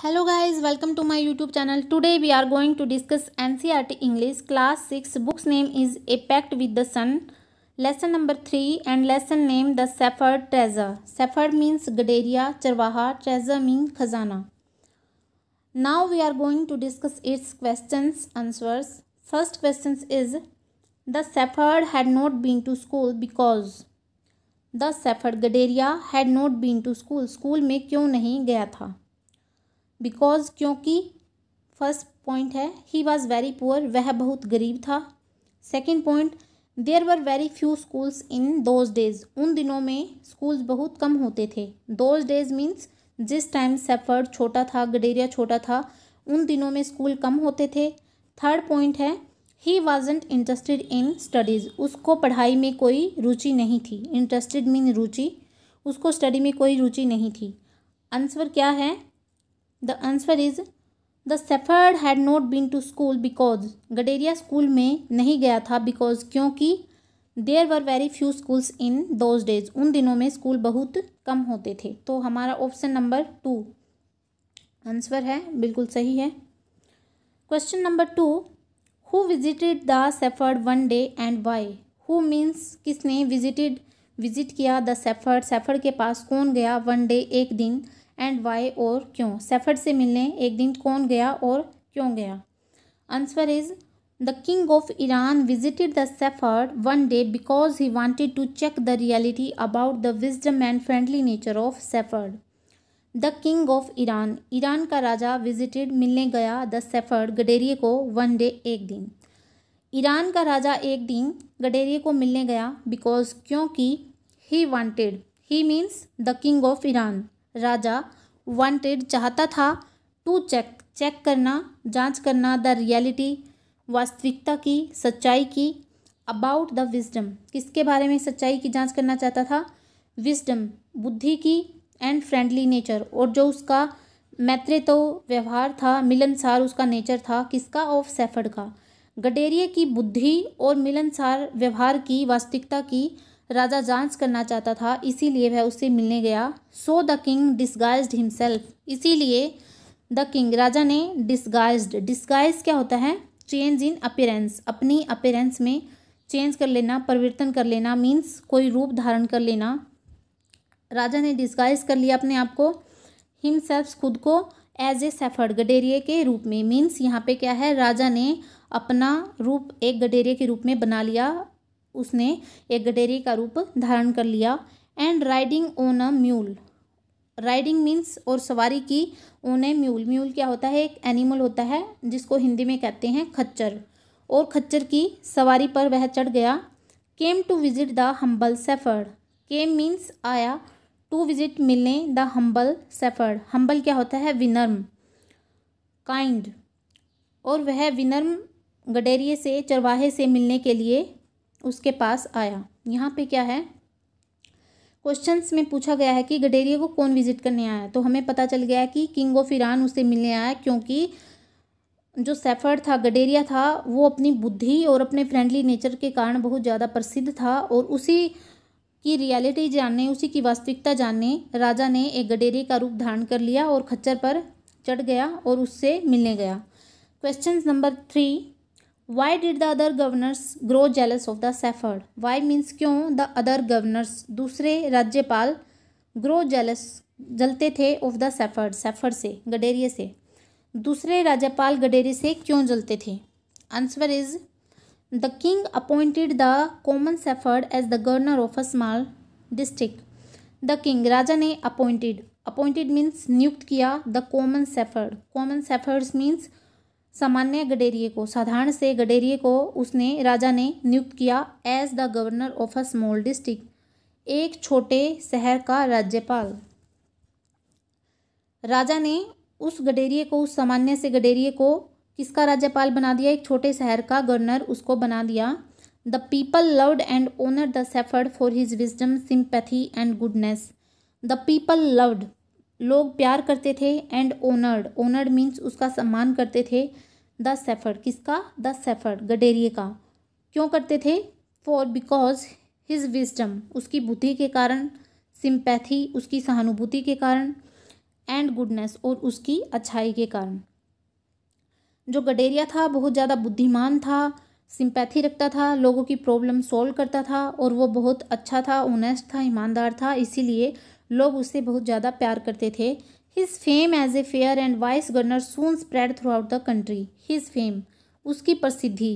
Hello guys, welcome to my YouTube channel. Today we are going to discuss NCERT English class 6. Book's name is A Pact with the Sun. Lesson number 3 and lesson name The Shepherd Treasure. Shepherd means Gaderia, Charwaha, treasure means Khazana. Now we are going to discuss its questions, answers. First question is the shepherd had not been to school because the shepherd Gaderia had not been to school. School में क्यों नहीं गया था? Because क्योंकि first point है ही was very poor, वह बहुत गरीब था. Second point there were very few schools in those days, उन दिनों में स्कूल्स बहुत कम होते थे. दोज डेज मीन्स जिस टाइम शेफर्ड छोटा था, गडेरिया छोटा था, उन दिनों में स्कूल कम होते थे. थर्ड पॉइंट है he wasn't interested in studies, उसको पढ़ाई में कोई रुचि नहीं थी. इंटरेस्टेड मीन रुचि, उसको स्टडी में कोई रुचि नहीं थी. आंसर क्या है? The answer is the shepherd had not been to school because गडेरिया स्कूल में नहीं गया था because क्योंकि there were very few schools in those days, उन दिनों में स्कूल बहुत कम होते थे. तो हमारा ऑप्शन नंबर 2 आंसर है, बिल्कुल सही है. Question number 2 who visited the shepherd one day and why. Who means किसने, विजिट किया द शेफर्ड, शेफर्ड के पास कौन गया, वन डे एक दिन, एंड वाई और क्यों. शेफर्ड से मिलने एक दिन कौन गया और क्यों गया. Answer is the king of Iran visited the shepherd one day because he wanted to check the reality about the wisdom and friendly nature of shepherd. The king of Iran, Iran का राजा, visited मिलने गया the shepherd, गडेरिए को, one day एक दिन. Iran का राजा एक दिन गडेरिए को मिलने गया बिकॉज क्योंकि he wanted, he means the king of Iran, Raja, wanted चाहता था, टू चेक करना, जांच करना, द रियलिटी वास्तविकता की, सच्चाई की, अबाउट द विजडम किसके बारे में सच्चाई की जांच करना चाहता था, विजडम बुद्धि की, एंड फ्रेंडली नेचर और जो उसका मैत्रेतो व्यवहार था, मिलनसार उसका नेचर था, किसका, ऑफ शेफर्ड का. गडेरिए की बुद्धि और मिलनसार व्यवहार की, वास्तविकता की राजा जांच करना चाहता था, इसीलिए वह उससे मिलने गया. So the king disguised himself, इसीलिए द किंग राजा ने डिस्गाइज क्या होता है, चेंज इन अपीयरेंस, अपनी अपीयरेंस में चेंज कर लेना, परिवर्तन कर लेना, मीन्स कोई रूप धारण कर लेना. राजा ने डिस्गाइज कर लिया अपने आप को, हिमसेल्फ खुद को, एज ए शेफर्ड गडेरिए के रूप में. मीन्स यहाँ पे क्या है, राजा ने अपना रूप एक गडेरिए के रूप में बना लिया, उसने एक गडेरिए का रूप धारण कर लिया. And riding on a mule, riding means और सवारी की, ऑन ए म्यूल, म्यूल क्या होता है, एक एनिमल होता है जिसको हिंदी में कहते हैं खच्चर, और खच्चर की सवारी पर वह चढ़ गया. Came to visit the humble shepherd, came means आया, टू विजिट मिलने, द हम्बल शेफर्ड, हम्बल क्या होता है, विनम्र, काइंड, और वह विनम्र गडेरिए से, चरवाहे से मिलने के लिए उसके पास आया. यहाँ पे क्या है, क्वेश्चंस में पूछा गया है कि गडेरिए को कौन विजिट करने आया, तो हमें पता चल गया कि किंग ऑफ ईरान उससे मिलने आया, क्योंकि जो शेफर्ड था, गडेरिया था, वो अपनी बुद्धि और अपने फ्रेंडली नेचर के कारण बहुत ज़्यादा प्रसिद्ध था, और उसी की रियलिटी जानने, उसी की वास्तविकता जानने राजा ने एक गडेरिए का रूप धारण कर लिया और खच्चर पर चढ़ गया और उससे मिलने गया. Question number 3 why did the other governors grow jealous of the shepherd. Why means क्यों, द अदर गवर्नर्स दूसरे राज्यपाल, ग्रो जेलस जलते थे, ऑफ द शेफर्ड शेफर्ड से, गडेरिए से, दूसरे राज्यपाल गडेरिए से क्यों जलते थे. Answer is the king appointed the common shepherd as the governor of a small district. The king राजा ने अपॉइंटेड मीन्स नियुक्त किया, द कॉमन शेफर्ड्स मीन्स सामान्य गडेरिए को, साधारण से गडेरिए को उसने, राजा ने नियुक्त किया, as the governor of a small district, एक छोटे शहर का राज्यपाल. राजा ने उस गडेरिए को, उस सामान्य से गडेरिए को किसका राज्यपाल बना दिया, एक छोटे शहर का गवर्नर उसको बना दिया. The people loved and honoured the shepherd for his wisdom, sympathy and goodness. The people loved, लोग प्यार करते थे, एंड ऑनर्ड मीन्स उसका सम्मान करते थे, द शेफर्ड किसका, द शेफर्ड गडेरिए का. क्यों करते थे, फॉर बिकॉज हिज विजडम उसकी बुद्धि के कारण, सिंपैथी उसकी सहानुभूति के कारण, एंड गुडनेस, और उसकी अच्छाई के कारण। जो गडेरिया था बहुत ज़्यादा बुद्धिमान था, सिंपैथी रखता था, लोगों की प्रॉब्लम सॉल्व करता था, और वो बहुत अच्छा था, ऑनेस्ट था, ईमानदार था, इसीलिए लोग उससे बहुत ज़्यादा प्यार करते थे। His fame as a fair and wise governor soon spread throughout the country. His fame, उसकी प्रसिद्धि,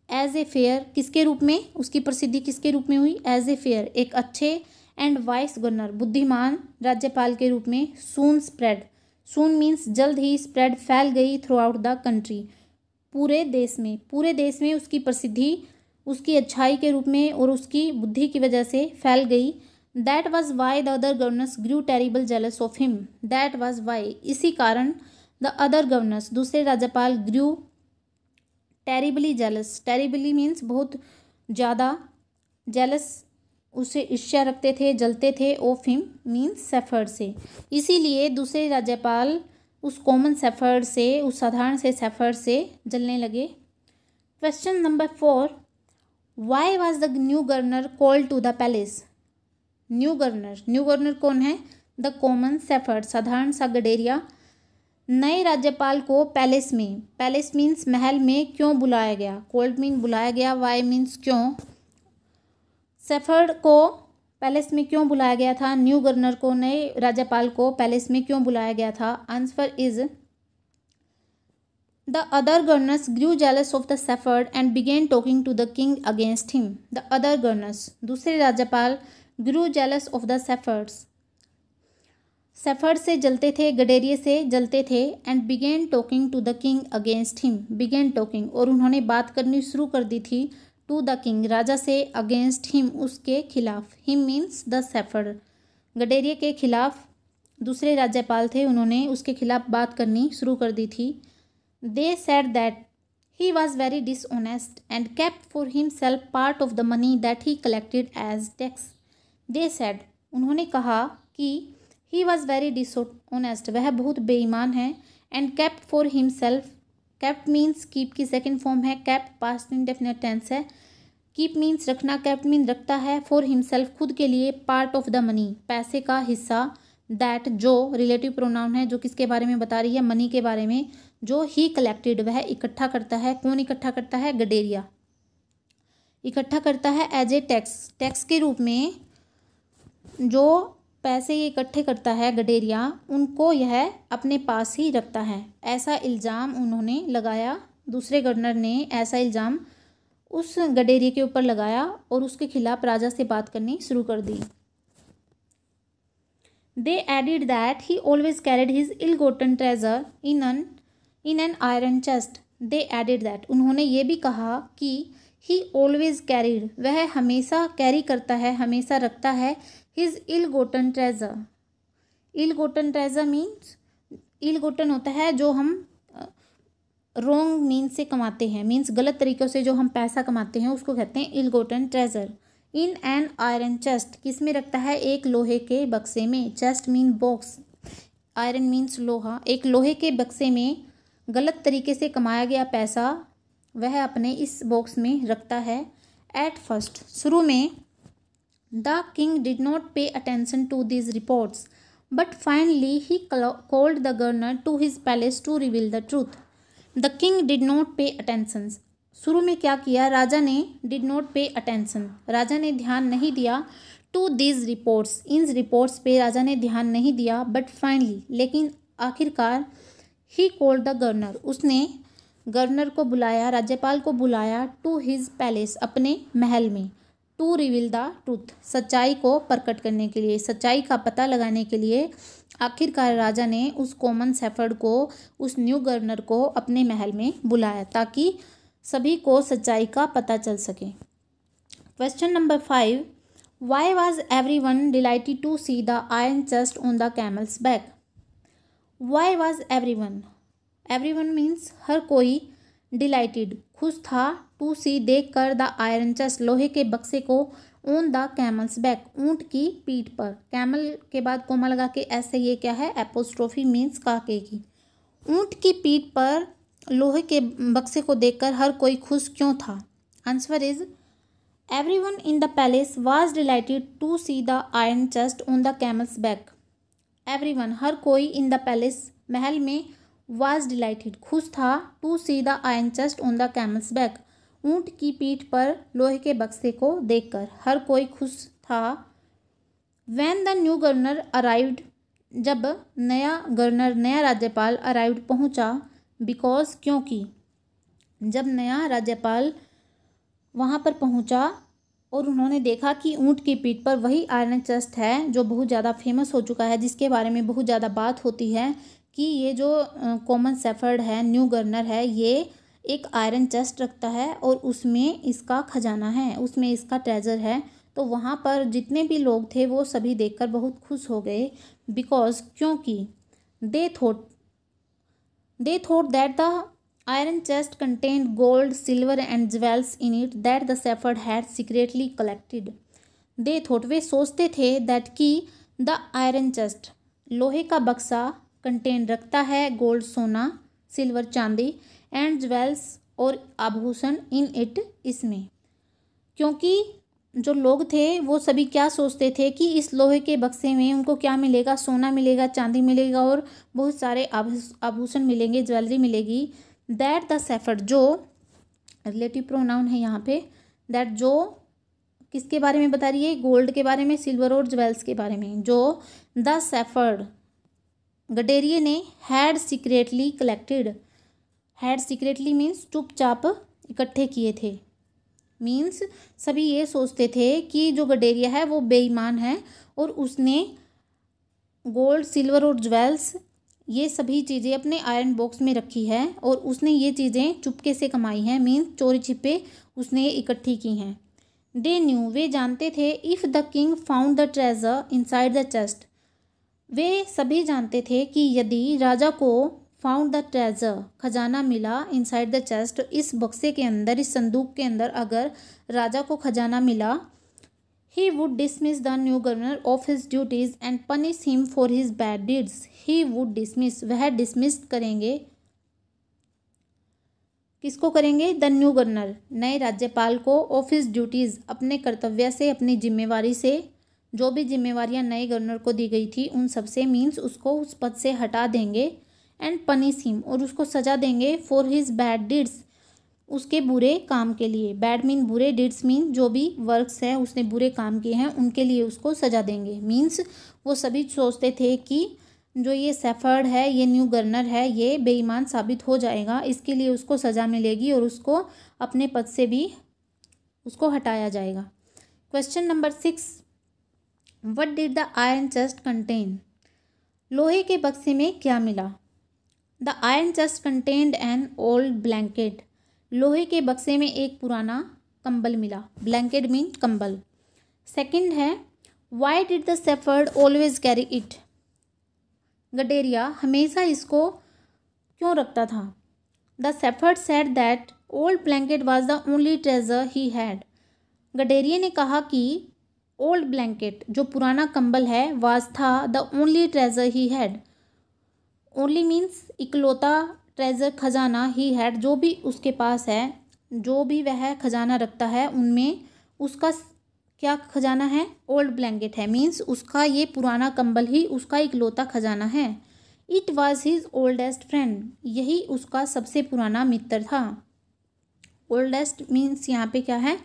एज ए फेयर, किसके रूप में, उसकी प्रसिद्धि किसके रूप में हुई, एज ए फेयर, एक अच्छे, एंड वाइस गवर्नर, बुद्धिमान राज्यपाल के रूप में, सून स्प्रेड, सून मीन्स जल्द ही, स्प्रेड फैल गई, थ्रू आउट द कंट्री, पूरे देश में, पूरे देश में उसकी प्रसिद्धि उसकी अच्छाई के रूप में और उसकी बुद्धि की वजह से फैल गई। That was why the other governors grew terrible jealous of him. That was why, इसी कारण, द अदर गवर्नर्स, दूसरे राज्यपाल, grew, terribly jealous, terribly means बहुत ज़्यादा, जेलस उसे ईर्ष्या रखते थे, जलते थे, ऑफ हिम मीन्स शेफर्ड से, इसीलिए दूसरे राज्यपाल उस कॉमन शेफर्ड से, उस साधारण से शेफर्ड से जलने लगे। Question number 4, why was the new governor called to the palace. New governor कौन है, द कॉमन शेफर्ड, साधारण सा गडेरिया, नए राज्यपाल को पैलेस में, पैलेस मीन्स महल में, क्यों बुलाया गया, कोल्ड मीन बुलाया गया, वाई मीन्स क्यों, शेफर्ड को पैलेस में क्यों बुलाया गया था, न्यू गवर्नर को, नए राज्यपाल को पैलेस में क्यों बुलाया गया था। Answer is the other governors grew jealous of the shepherd and began talking to the king against him. The other governors, दूसरे राज्यपाल, grew jealous of the shepherds, shepherd से जलते थे, गडेरिये से जलते थे, and began talking to the king against him, began talking, और उन्होंने बात करनी शुरू कर दी थी, टू द किंग, राजा से, अगेंस्ट हिम, उसके खिलाफ, हिम मीन्स द शेफर्ड, गडेरिये के खिलाफ, दूसरे राज्यपाल थे, उन्होंने उसके खिलाफ बात करनी शुरू कर दी थी। They said that he was very dishonest and kept for himself part of the money that he collected as tax. They said, उन्होंने कहा कि ही वॉज वेरी डिसऑनेस्ट, वह बहुत बेईमान है, and kept for himself, kept means keep की second form है, kept past indefinite tense है, कीप मीन्स रखना, केप्ट मीन रखता है, फॉर हिमसेल्फ खुद के लिए, पार्ट ऑफ द मनी पैसे का हिस्सा, दैट जो रिलेटिव प्रोनाउन है, जो किसके बारे में बता रही है, मनी के बारे में, जो ही कलेक्टेड वह इकट्ठा करता है, कौन इकट्ठा करता है, गडेरिया इकट्ठा करता है, एज ए टैक्स, टैक्स के रूप में जो पैसे ये इकट्ठे करता है गडेरिया, उनको यह अपने पास ही रखता है, ऐसा इल्ज़ाम उन्होंने लगाया, दूसरे गवर्नर ने ऐसा इल्ज़ाम उस गडेरिये के ऊपर लगाया और उसके खिलाफ राजा से बात करनी शुरू कर दी। They added that he always carried his ill gotten treasure in an iron chest. They added that, उन्होंने ये भी कहा कि ही ऑलवेज कैरिड, वह हमेशा कैरी करता है, हमेशा रखता है, हिज इल गोटन ट्रेजर, इल गोटन ट्रेजर मीन्स, इल गोटन होता है जो हम रॉन्ग मीन्स से कमाते हैं, मीन्स गलत तरीक़ों से जो हम पैसा कमाते हैं उसको कहते हैं ill gotten treasure. In an iron chest, किस में रखता है, एक लोहे के बक्से में, chest mean box, iron means लोहा, एक लोहे के बक्से में गलत तरीके से कमाया गया पैसा वह अपने इस बॉक्स में रखता है। एट फर्स्ट, शुरू में, the king did not pay attention to these reports but finally he called the governor to his palace to reveal the truth. The king did not pay attention, शुरू में क्या किया, राजा ने, डिड नॉट पे अटेंशन, राजा ने ध्यान नहीं दिया, टू दीज रिपोर्ट्स, इन रिपोर्ट्स पे राजा ने ध्यान नहीं दिया, बट फाइनली, लेकिन आखिरकार, ही कॉल्ड द गवर्नर, उसने गवर्नर को बुलाया, राज्यपाल को बुलाया, टू हिज पैलेस, अपने महल में, टू रिवील द ट्रूथ, सच्चाई को प्रकट करने के लिए, सच्चाई का पता लगाने के लिए आखिरकार राजा ने उस कॉमन शेफर्ड को, उस न्यू गवर्नर को अपने महल में बुलाया ताकि सभी को सच्चाई का पता चल सके। Question number 5, why was every one delighted to see the iron chest on the camel's back. Why was every one means हर कोई, डिलाइटेड खुश था, टू सी देख कर, द आयरन चेस्ट लोहे के बक्से को, ऑन द कैमल्स बैक ऊंट की पीठ पर, कैमल के बाद कोमा लगा के ऐसे, ये क्या है, एपोस्ट्रोफी मीन्स काके की, ऊंट की पीठ पर लोहे के बक्से को देखकर हर कोई खुश क्यों था। Answer is everyone in the palace was delighted to see the iron chest on the camel's back. Everyone हर कोई इन द पैलेस महल में वाज डिलाइटेड खुश था to see the iron chest on the camel's back ऊंट की पीठ पर लोहे के बक्से को देखकर हर कोई खुश था। When the new governor arrived जब नया राज्यपाल अराइव्ड पहुंचा, बिकॉज क्योंकि जब नया राज्यपाल वहां पर पहुंचा और उन्होंने देखा कि ऊंट की पीठ पर वही आयरन चेस्ट है जो बहुत ज़्यादा फेमस हो चुका है, जिसके बारे में बहुत ज़्यादा बात होती है कि ये जो कॉमन शेफर्ड है, न्यू गवर्नर है, ये एक आयरन चेस्ट रखता है और उसमें इसका खजाना है, उसमें इसका ट्रेजर है। तो वहाँ पर जितने भी लोग थे वो सभी देखकर बहुत खुश हो गए। बिकॉज क्योंकि they thought that the iron chest contained gold, silver and jewels in it that the shepherd had secretly collected. They thought वे सोचते थे that कि the iron chest लोहे का बक्सा contain रखता है गोल्ड सोना, सिल्वर चांदी and jewels और आभूषण in it इसमें। क्योंकि जो लोग थे वो सभी क्या सोचते थे कि इस लोहे के बक्से में उनको क्या मिलेगा, सोना मिलेगा, चांदी मिलेगा और बहुत सारे आभूषण मिलेंगे, ज्वेलरी मिलेगी। दैट द शेफर्ड जो रिलेटिव प्रोनाउन है यहाँ पे, दैट जो किसके बारे में बता रही है, गोल्ड के बारे में, सिल्वर और ज्वेल्स के बारे में, जो द शेफर्ड गडेरिये ने had secretly collected, had secretly means चुपचाप इकट्ठे किए थे, मीन्स सभी ये सोचते थे कि जो गडेरिया है वो बेईमान है और उसने गोल्ड, सिल्वर और ज्वेल्स ये सभी चीज़ें अपने आयरन बॉक्स में रखी है और उसने ये चीज़ें चुपके से कमाई हैं, मीन्स चोरी छिपे उसने ये इकट्ठी की हैं। दे न्यू वे जानते थे if the king found the treasure inside the chest, वे सभी जानते थे कि यदि राजा को फाउंड द ट्रेजर खजाना मिला इनसाइड द चेस्ट, इस बक्से के अंदर, इस संदूक के अंदर अगर राजा को खजाना मिला, he would dismiss the new governor of his duties and punish him for his bad deeds. He would dismiss, वह dismiss करेंगे, किसको करेंगे, द न्यू गवर्नर नए राज्यपाल को, ऑफ हिज ड्यूटीज़ अपने कर्तव्य से, अपनी जिम्मेवारी से, जो भी जिम्मेवारियां नए गवर्नर को दी गई थी उन सब से, मीन्स उसको उस पद से हटा देंगे। एंड पनिश हिम और उसको सजा देंगे, फॉर हिज बैड डीड्स उसके बुरे काम के लिए, बैड मीन बुरे, डिड्स मीन जो भी वर्क्स हैं उसने बुरे काम किए हैं उनके लिए उसको सजा देंगे। मीन्स वो सभी सोचते थे कि जो ये शेफर्ड है, ये न्यू गवर्नर है, ये बेईमान साबित हो जाएगा, इसके लिए उसको सज़ा मिलेगी और उसको अपने पद से भी उसको हटाया जाएगा। Question number 6, what did the iron chest contain, लोहे के बक्से में क्या मिला। The iron chest contained an old blanket, लोहे के बक्से में एक पुराना कंबल मिला, ब्लैंकेट मीन कंबल। सेकंड है, why did the shepherd always carry it, गडेरिया हमेशा इसको क्यों रखता था। The shepherd said that old blanket was the only treasure he had, गडेरिया ने कहा कि ओल्ड ब्लैंकेट जो पुराना कंबल है, वाज था the only treasure he had, only means इकलौता, ट्रेजर खजाना, ही हैड जो भी उसके पास है, जो भी वह खजाना रखता है उनमें उसका क्या खजाना है, ओल्ड ब्लैंकेट है, मीन्स उसका ये पुराना कंबल ही उसका इकलौता खजाना है। It was his oldest friend, यही उसका सबसे पुराना मित्र था। ओल्डेस्ट मीन्स यहाँ पे क्या है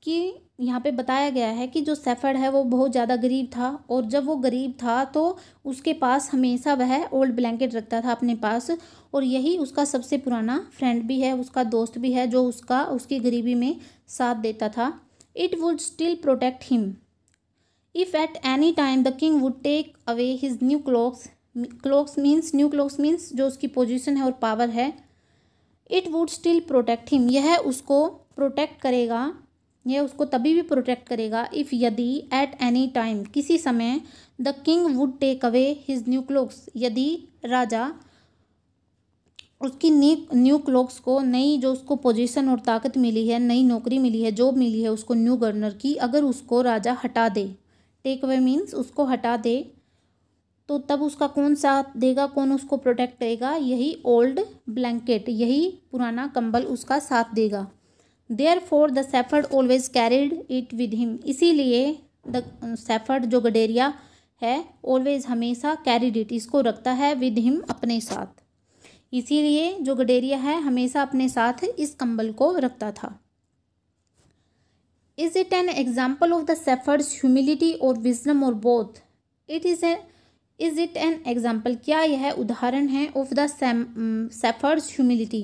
कि यहाँ पे बताया गया है कि जो शेफर्ड है वो बहुत ज़्यादा गरीब था और जब वो गरीब था तो उसके पास हमेशा वह ओल्ड ब्लैंकेट रखता था अपने पास और यही उसका सबसे पुराना फ्रेंड भी है, उसका दोस्त भी है जो उसकी गरीबी में साथ देता था। It would still protect him if at any time the king would take away his new cloaks, cloaks means new cloaks means जो उसकी पोजीशन है और पावर है। It would still protect him, यह उसको प्रोटेक्ट करेगा, यह उसको तभी भी प्रोटेक्ट करेगा इफ़ यदि एट एनी टाइम किसी समय the king would take away his new cloaks, यदि राजा उसकी न्यू क्लोक्स को, नई जो उसको पोजीशन और ताकत मिली है, नई नौकरी मिली है, जॉब मिली है उसको न्यू गवर्नर की, अगर उसको राजा हटा दे, टेक अवे मीन्स उसको हटा दे, तो तब उसका कौन साथ देगा, कौन उसको प्रोटेक्ट करेगा, यही ओल्ड ब्लैंकेट, यही पुराना कंबल उसका साथ देगा। Therefore the shepherd always carried it with him, इसीलिए द शेफर्ड जो गडेरिया है ऑलवेज हमेशा कैरीड इट इसको रखता है विद हिम अपने साथ। इसीलिए जो गडेरिया है हमेशा अपने साथ इस कंबल को रखता था। Is it N example of the shepherd's humility और विजडम और both? Is it an example, क्या यह उदाहरण है of the shepherd's humility?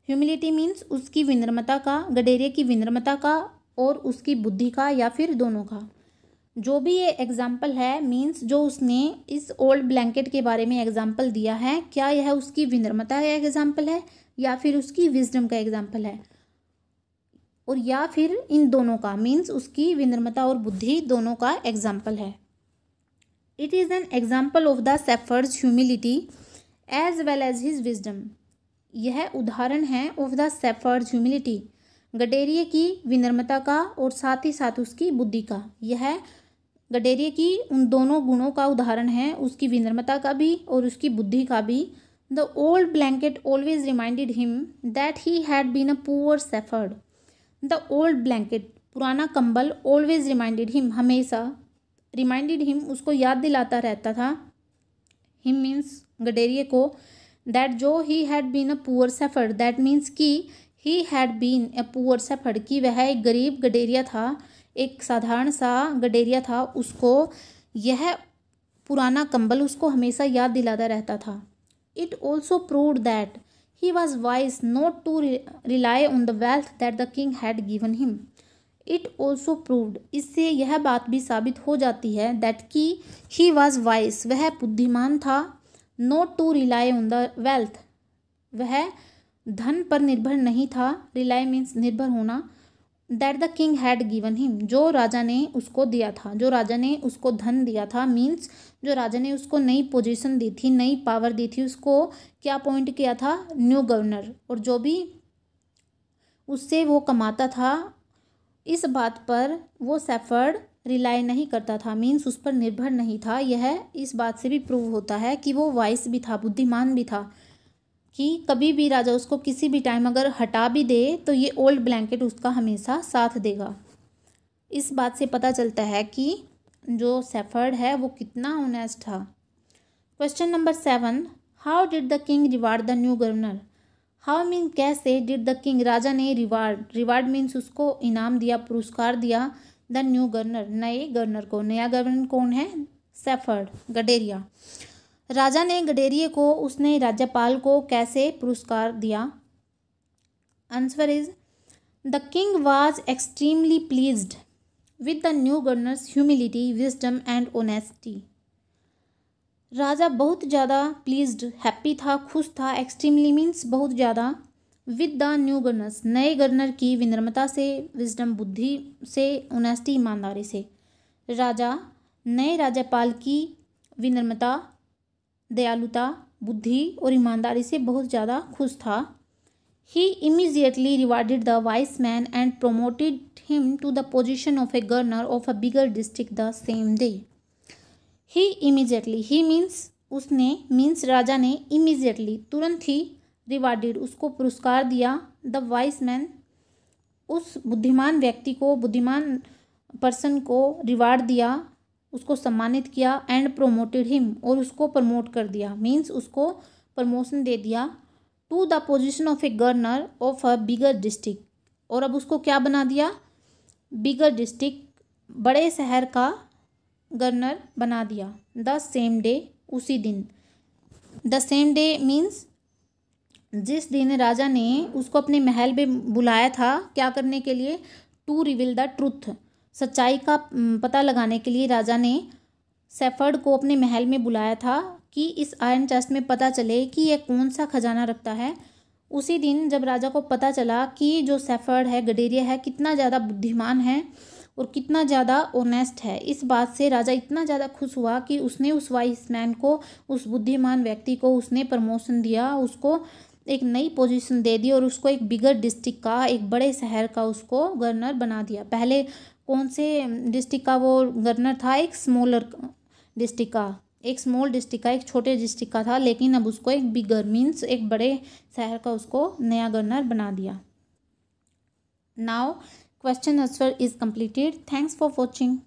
Humility means उसकी विनम्रता का, गडेरिया की विनम्रता का और उसकी बुद्धि का, या फिर दोनों का। जो भी ये एग्जाम्पल है मीन्स जो उसने इस ओल्ड ब्लैंकेट के बारे में एग्जाम्पल दिया है, क्या यह उसकी विनम्रता का एग्जाम्पल है या फिर उसकी विजडम का एग्जाम्पल है, और या फिर इन दोनों का, मीन्स उसकी विनम्रता और बुद्धि दोनों का एग्जाम्पल है। It is an example of the shepherd's humility as well as his wisdom. यह उदाहरण है ऑफ द शेफर्ड्स ह्यूमिलिटी, गडेरिया की विनम्रता का और साथ ही साथ उसकी बुद्धि का। यह गडेरिया की उन दोनों गुणों का उदाहरण है, उसकी विनम्रता का भी और उसकी बुद्धि का भी। The old blanket always reminded him that he had been a poor shepherd. The old blanket, पुराना कंबल, ऑलवेज रिमाइंडेड हिम, हमेशा, रिमाइंडेड हिम, उसको याद दिलाता रहता था, हिम मीन्स गडेरिया को, दैट जो he had been a poor shepherd, that means कि he had been a poor shepherd, कि वह एक गरीब गडेरिया था, एक साधारण सा गडेरिया था, उसको यह पुराना कंबल उसको हमेशा याद दिलाता रहता था। It also proved that he was wise not to rely on the wealth that the king had given him. It also proved, इससे यह बात भी साबित हो जाती है, दैट कि ही वॉज वाइज, वह बुद्धिमान था, not to rely on the wealth, वह धन पर निर्भर नहीं था, रिलाई मीन्स निर्भर होना, that the king had given him, जो राजा ने उसको दिया था, जो राजा ने उसको धन दिया था, मीन्स जो राजा ने उसको नई पोजीशन दी थी, नई पावर दी थी, उसको क्या अपॉइंट किया था, न्यू गवर्नर, और जो भी उससे वो कमाता था, इस बात पर वो शेफर्ड रिलाई नहीं करता था, मीन्स उस पर निर्भर नहीं था। यह इस बात से भी प्रूव होता है कि वो वाइस भी था, बुद्धिमान भी था, कि कभी भी राजा उसको किसी भी टाइम अगर हटा भी दे तो ये ओल्ड ब्लैंकेट उसका हमेशा साथ देगा। इस बात से पता चलता है कि जो शेफर्ड है वो कितना ऑनेस्ट था। Question number 7, how did the king reward the new governor? How mean कैसे, डिड द किंग, राजा ने रिवार्ड मीन्स उसको इनाम दिया, पुरस्कार दिया, द न्यू गवर्नर, नए गवर्नर को। नया गवर्नर कौन है? शेफर्ड, गडेरिया। राजा ने गडेरिया को, उसने राज्यपाल को कैसे पुरस्कार दिया? Answer is the king was extremely pleased with the new governor's humility, wisdom and honesty. राजा बहुत ज़्यादा प्लीज्ड, हैप्पी था, खुश था, एक्सट्रीमली मीन्स बहुत ज़्यादा, विद द न्यू गवर्नर्स, नए गवर्नर की विनम्रता से, विजडम बुद्धि से, ऑनेस्टी ईमानदारी से। राजा नए राज्यपाल की विनम्रता, दयालुता, बुद्धि और ईमानदारी से बहुत ज़्यादा खुश था। He immediately rewarded the wise man and promoted him to the position of a governor of a bigger district the same day. He immediately, he means उसने, मीन्स राजा ने, इमीजिएटली तुरंत ही, रिवार्डेड उसको पुरस्कार दिया, द वाइस मैन उस बुद्धिमान व्यक्ति को, बुद्धिमान पर्सन को रिवार्ड दिया, उसको सम्मानित किया, एंड प्रोमोटेड हिम और उसको प्रमोट कर दिया, मीन्स उसको प्रमोशन दे दिया, to the position of a governor of a bigger district, और अब उसको क्या बना दिया? बिगर डिस्ट्रिक्ट, बड़े शहर का गवर्नर बना दिया। द सेम डे, उसी दिन। द सेम डे मीन्स जिस दिन राजा ने उसको अपने महल में बुलाया था, क्या करने के लिए? टू रिवील द ट्रुथ, सच्चाई का पता लगाने के लिए राजा ने शेफर्ड को अपने महल में बुलाया था कि इस आयरन चेस्ट में पता चले कि ये कौन सा खजाना रखता है। उसी दिन जब राजा को पता चला कि जो शेफर्ड है, गडेरिया है, कितना ज़्यादा बुद्धिमान है और कितना ज़्यादा ऑनेस्ट है, इस बात से राजा इतना ज़्यादा खुश हुआ कि उसने उस वाइस मैन को, उस बुद्धिमान व्यक्ति को उसने प्रमोशन दिया, उसको एक नई पोजीशन दे दी और उसको एक बिगर डिस्ट्रिक्ट का, एक बड़े शहर का उसको गवर्नर बना दिया। पहले कौन से डिस्ट्रिक्ट का वो गवर्नर था? एक स्मॉलर डिस्ट्रिक्ट का, एक स्मॉल डिस्ट्रिक्ट का, एक छोटे डिस्ट्रिक्ट का था, लेकिन अब उसको एक बिगर मीन्स एक बड़े शहर का उसको नया गवर्नर बना दिया। Now question answer is completed. Thanks for watching.